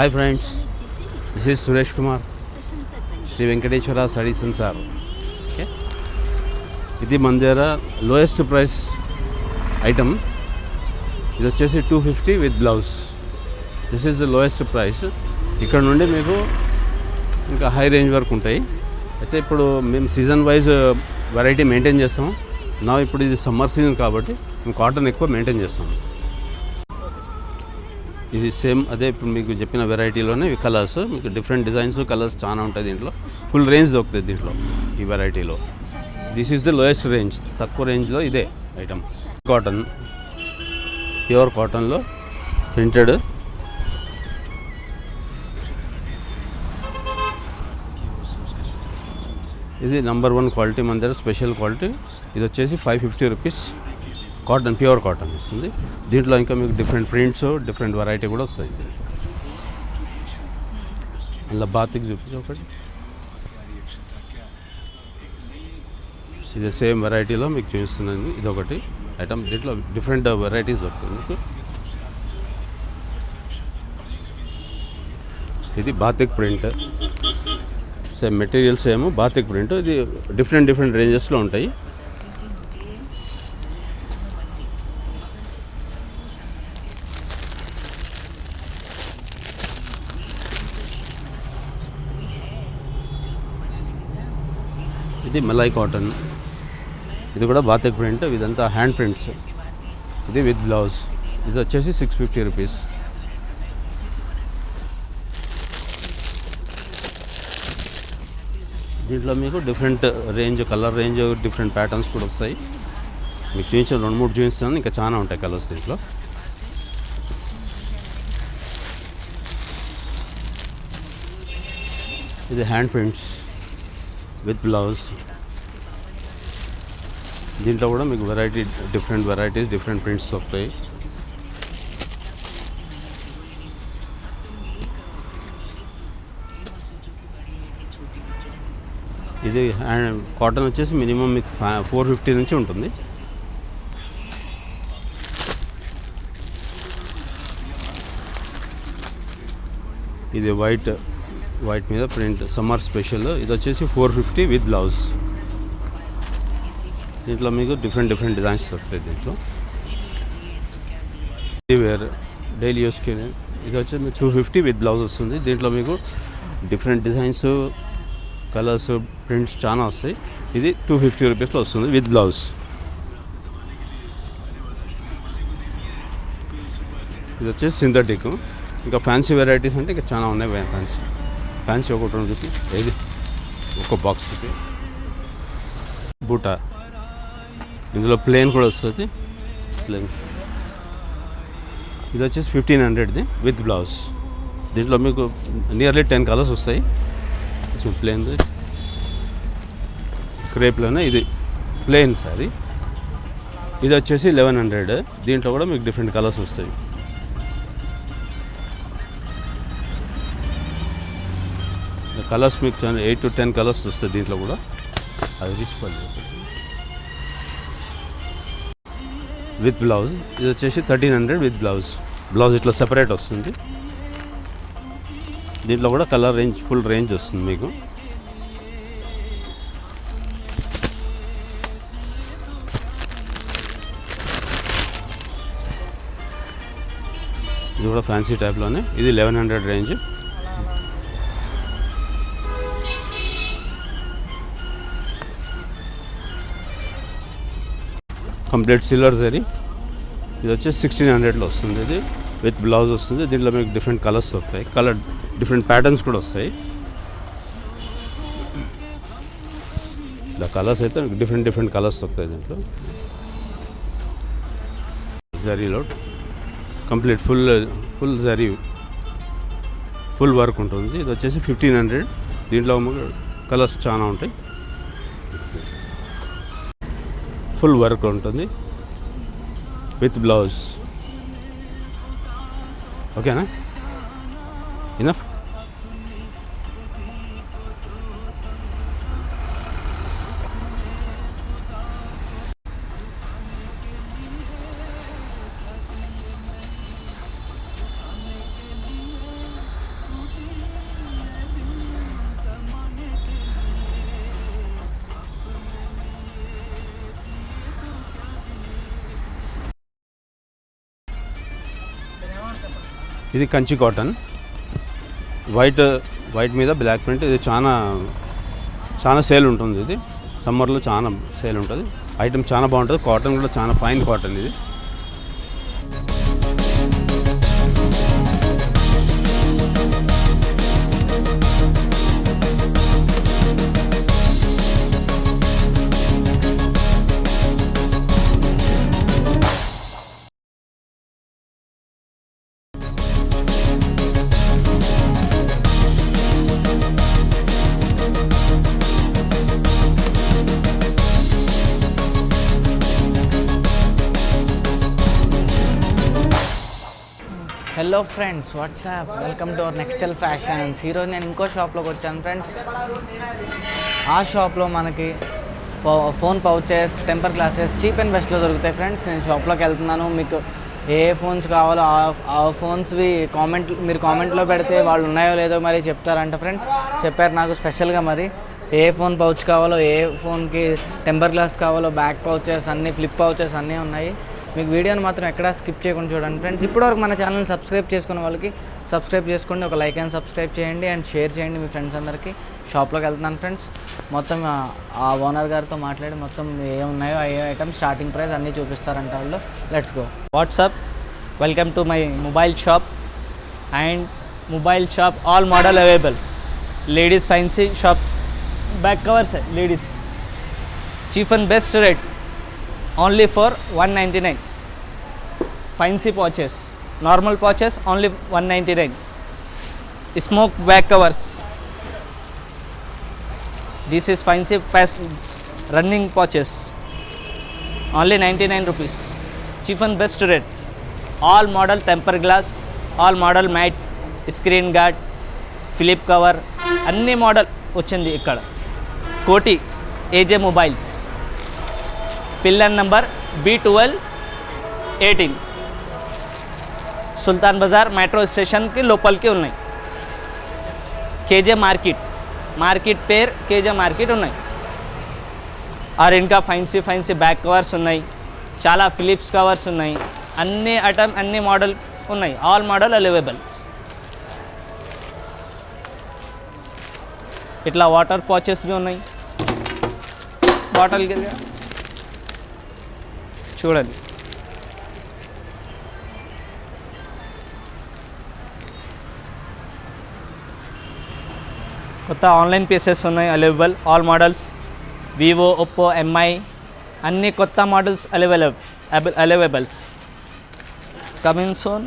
Hi friends, this is Suresh Kumar, Sri Venkateshwara Sari Sansar. Okay. ఇది మన దగ్గర lowest price item. ఇది వచ్చేసి 250 with blouse. This is the lowest price. ఇక్కడ నుండి మీకు ఇంకా హై రేంజ్ వరకు ఉంటాయి. అయితే ఇప్పుడు మేము సీజన్ వైజ్ వెరైటీ మెయింటైన్ చేస్తాం. ఇప్పుడు ఇది సమ్మర్ సీజన్ కాబట్టి మేము కాటన్ ఎక్కువ మెయింటైన్ చేస్తాం. ఇది సేమ్ అదే ఇప్పుడు మీకు చెప్పిన వెరైటీలోనే ఇవి కలర్స్, మీకు డిఫరెంట్ డిజైన్స్ కలర్స్ చాలా ఉంటాయి. దీంట్లో ఫుల్ రేంజ్ దొరుకుతుంది దీంట్లో ఈ వెరైటీలో. This is the lowest range. తక్కువ రేంజ్లో ఇదే ఐటమ్. కాటన్, ప్యూర్ కాటన్లో ప్రింటెడ్. ఇది నెంబర్ 1 క్వాలిటీ మన దగ్గర, స్పెషల్ క్వాలిటీ. ఇది వచ్చేసి 550 రూపీస్. కాటన్, ప్యూర్ కాటన్ వస్తుంది. దీంట్లో ఇంకా మీకు డిఫరెంట్ ప్రింట్స్, డిఫరెంట్ వెరైటీ కూడా వస్తాయి. అలా బాతికి చూపించి ఒకటి. ఇది సేమ్ వెరైటీలో మీకు చూపిస్తున్నాను. ఇది ఒకటి ఐటమ్. దీంట్లో డిఫరెంట్ వెరైటీస్ వస్తుంది మీకు. ఇది batik print, same material same batik print. ఇది డిఫరెంట్ రేంజెస్లో ఉంటాయి. ఇది మలై కాటన్. ఇది కూడా బాతిక్ ప్రింట్. ఇదంతా హ్యాండ్ ప్రింట్స్. ఇది విత్ బ్లౌజ్. ఇది వచ్చేసి 650 రూపీస్. దీంట్లో మీకు different range, colour range, different patterns కూడా వస్తాయి. మీకు చూపించిన 2-3 చూపిస్తాను, ఇంకా చాలా ఉంటాయి కలర్స్ దీంట్లో. ఇది హ్యాండ్ ప్రింట్స్ విత్ బ్లౌజ్. దీంట్లో కూడా మీకు డిఫరెంట్ వెరైటీస్, డిఫరెంట్ ప్రింట్స్ వస్తాయి. ఇది కాటన్ వచ్చేసి మినిమం మీకు 450 నుంచి ఉంటుంది. ఇది వైట్ మీద ప్రింట్, సమ్మర్ స్పెషల్. ఇది వచ్చేసి 450 విత్ బ్లౌజ్. దీంట్లో మీకు డిఫరెంట్ డిజైన్స్ దొరుకుతాయి. దీంట్లో వేర్ డైలీ యూస్కి. ఇది వచ్చేసి మీకు 250 విత్ బ్లౌజ్ వస్తుంది. దీంట్లో మీకు డిఫరెంట్ డిజైన్స్, కలర్స్, ప్రింట్స్ చాలా వస్తాయి. ఇది 250 రూపీస్లో వస్తుంది విత్ బ్లౌజ్. ఇది వచ్చేసి సింథటిక్. ఇంకా ఫ్యాన్సీ వెరైటీస్ అంటే ఇంకా చాలా ఉన్నాయి. ఫ్యాన్సీ ఒకటి ఉంది. ఏది ఒక బాక్స్ బూటా. ఇందులో ప్లేన్ కూడా వస్తుంది. ప్లేన్ ఇది వచ్చేసి 1500ది విత్ బ్లౌజ్. దీంట్లో మీకు నియర్లీ 10 కలర్స్ వస్తాయి. ప్లేన్ది క్రేప్లోనే ఇది ప్లేన్ సారీ. ఇది వచ్చేసి 1100. దీంట్లో కూడా మీకు డిఫరెంట్ కలర్స్ వస్తాయి. కలర్స్ మీకు 8 to 10 కలర్స్ వస్తాయి దీంట్లో కూడా. అది తీసుకోవాలి విత్ బ్లౌజ్. ఇది వచ్చేసి 1300 విత్ బ్లౌజ్ ఇట్లా సెపరేట్ వస్తుంది. దీంట్లో కూడా కలర్ రేంజ్, ఫుల్ రేంజ్ వస్తుంది మీకు. ఇది కూడా ఫ్యాన్సీ టైప్లోనే. ఇది 1100 రేంజ్. Complete silver zari. ఇది వచ్చేసి 1600లో వస్తుంది. ఇది విత్ బ్లౌజ్ వస్తుంది. దీంట్లో మీకు డిఫరెంట్ కలర్స్ వస్తాయి, డిఫరెంట్ ప్యాటర్న్స్ కూడా వస్తాయి. ఇలా కలర్స్ అయితే డిఫరెంట్ కలర్స్ వస్తాయి దీంట్లో. జరీలో complete full zari, full work ఉంటుంది. ఇది వచ్చేసి 1500. దీంట్లో కలర్స్ చాలా ఉంటాయి. ఫుల్ వర్క్ ఉంటుంది విత్ బ్లౌజ్. ఓకేనా? ఇనఫ్. ఇది కంచి కాటన్, వైట్ మీద బ్లాక్ ప్రింట్. ఇది చాలా సేల్ ఉంటుంది. ఇది సమ్మర్లో చాలా సేల్ ఉంటుంది. ఐటమ్ చాలా బాగుంటుంది. కాటన్ కూడా చాలా ఫైన్ కాటన్ ఇది. Hello friends, what's up, welcome to our Nextel fashions. ఈరోజు నేను ఇంకో షాప్లోకి వచ్చాను ఫ్రెండ్స్. ఆ షాప్లో మనకి phone pouches, temper glasses cheap and బెస్ట్లో దొరుకుతాయి ఫ్రెండ్స్. నేను షాప్లోకి వెళ్తున్నాను. మీకు ఏ ఫోన్స్ కావాలో ఆ ఫోన్స్వి మీరు కామెంట్లో పెడితే వాళ్ళు ఉన్నాయో లేదో మరి చెప్తారంట ఫ్రెండ్స్. చెప్పారు నాకు స్పెషల్గా. మరి ఏ ఫోన్ పౌచ్ కావాలో, ఏ ఫోన్కి టెంపర్ గ్లాస్ కావాలో, బ్యాక్ పౌచెస్ అన్నీ, ఫ్లిప్ పౌచెస్ అన్నీ ఉన్నాయి. మీకు వీడియోని మాత్రం ఎక్కడా స్కిప్ చేయకుండా చూడండి ఫ్రెండ్స్. ఇప్పటివరకు మన ఛానల్ని సబ్స్క్రైబ్ చేసుకున్న వాళ్ళకి సబ్స్క్రైబ్ చేసుకోండి, ఒక లైక్ అండ్ సబ్స్క్రైబ్ చేయండి అండ్ షేర్ చేయండి మీ ఫ్రెండ్స్ అందరికీ. షాప్లోకి వెళ్తున్నాను ఫ్రెండ్స్. మొత్తం ఆ ఓనర్ గారితో మాట్లాడి మొత్తం ఏమున్నాయో ఏ ఐటమ్ స్టార్టింగ్ ప్రైస్ అన్నీ చూపిస్తారంట వాళ్ళు. Let's go. What's up, welcome to my mobile shop and mobile shop all model available. Ladies fancy shop, back covers है ladies, cheap and best rate only for 199. Fancy pouches, normal pouches only 199. Smoke back covers, this is fancy running pouches only 99 rupees. Cheap and best rate. All model temper glass, all model matte, screen guard, flip cover अन्नी model వచ్చింది ఇక్కడ. Koti ఏజే mobiles, pillar number B1218, సుల్తాన్ Bazar metro స్టేషన్కి లోపలికి ఉన్నాయి. KJ market పేరు KJ market ఉన్నాయి. और इनका फैंसी बैक कवर्स ఉన్నాయి, చాలా ఫిలిప్స్ కవర్స్ ఉన్నాయి, అన్ని ఐటమ్ అన్ని మోడల్ ఉన్నాయి. All model availables. ఇట్లా వాటర్ పాచెస్ भी ఉన్నాయి. బాటిల్ చూడండి. కొత్త ఆన్లైన్ పీసెస్ ఉన్నాయి available. All models, Vivo, Oppo, MI అన్ని కొత్త మోడల్స్ అవైలబుల్స్. कमिंग सोन.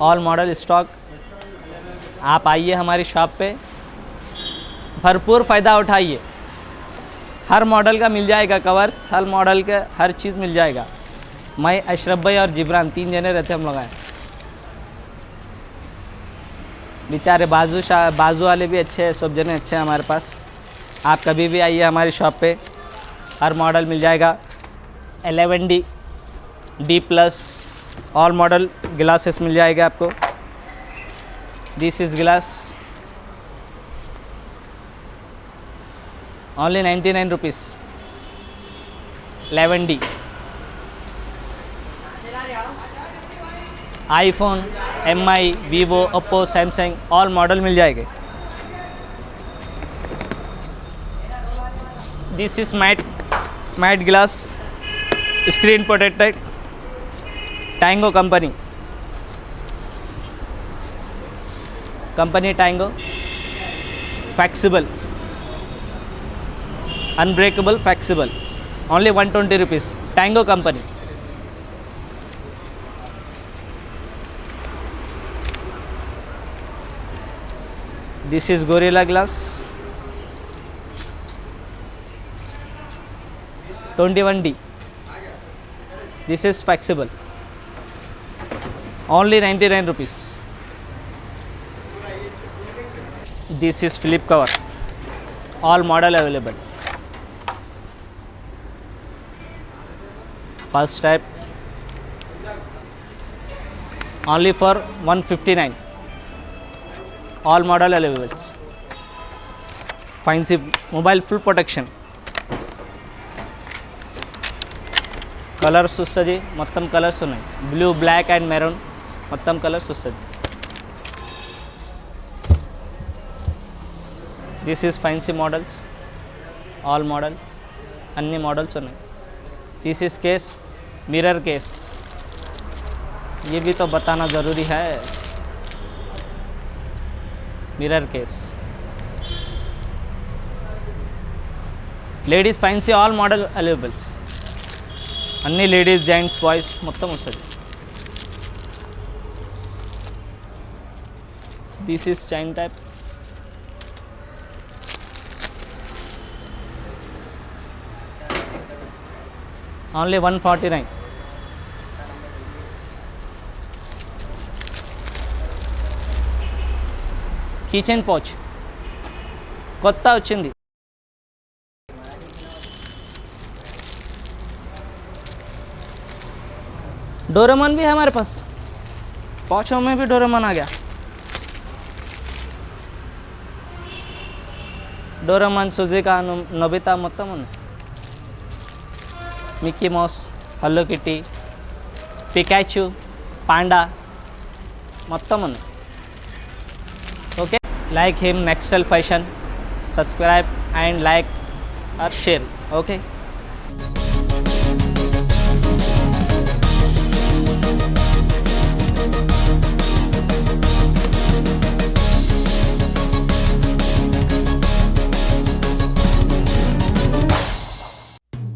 All model stock. आप आइए हमारी शॉप पे, भरपूर फ़ायदा उठाइए. हर मॉडल का मिल जाएगा कवर्स, हर मॉडल का हर चीज़ मिल जाएगा. मैं, अशरफ भाई और जिब्रान 3 जने रहते हम लोग आए. बेचारे बाजू वाले भी अच्छे हैं, सब जने अच्छे हैं हमारे पास. आप कभी भी आइए हमारी शॉप पे, हर मॉडल मिल जाएगा. 11D, D+, all model glasses मिल जाएगा आपको. This is glass only 99 rupees. 11D. IPhone, MI, Vivo, Oppo, Samsung all model मिल जाएंगे. This is matte glass, screen protected, Tango company Tango, flexible, unbreakable, flexible, only 120 rupees. Tango company. This is Gorilla Glass 21D. This is flexible, only 99 rupees. This is flip cover, all model available. First type only for 159. All model available. Fancy mobile full protection. Colours వస్తుంది, మొత్తం colours ఉన్నాయి. Blue, black and maroon మొత్తం colours వస్తుంది. This is fancy models, all models, అన్ని models ఉన్నాయి. This is case, mirror case, ये भी तो बताना ज़रूरी है. Mirror case, ladies fancy all model availables, अन्नी लेडीज़ जेंट्स बॉयज़ మొత్తం వస్తుంది. This is chain type, only 149. Keychain pouch కొత్త వచ్చింది. डोरेमोन भी है हमारे पास, पॉचों में भी डोरेमोन आ गया. डोरेमोन, सुजुका, नोबिता మొత్తం ఉన్నాయి. Mickey Mouse, Hello Kitty, Pikachu, panda మొత్తం ఉన్నాయి. Okay, like him Nextel fashion, subscribe and like or share. Okay.